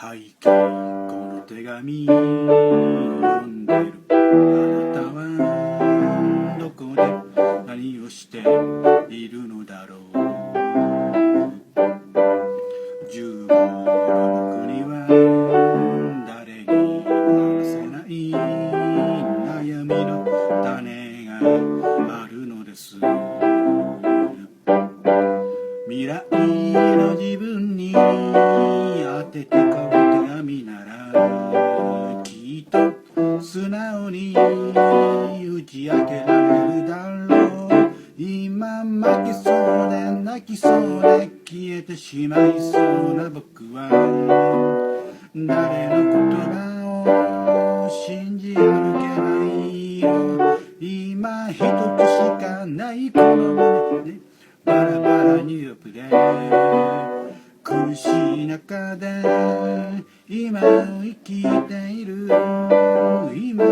はいこの手紙読んでるあなたはどこで何をしているのだろう。15の国は誰に話せない悩みの種があるのです。未来の自分に当てて書く手紙ならきっと素直に打ち明けられるだろう。今負けそうで泣きそうで消えてしまいそうな僕は誰の言葉を信じ歩けばいいよ。今一つしかないこの胸でバラバラニューヨークで苦しい中で今を生きている。今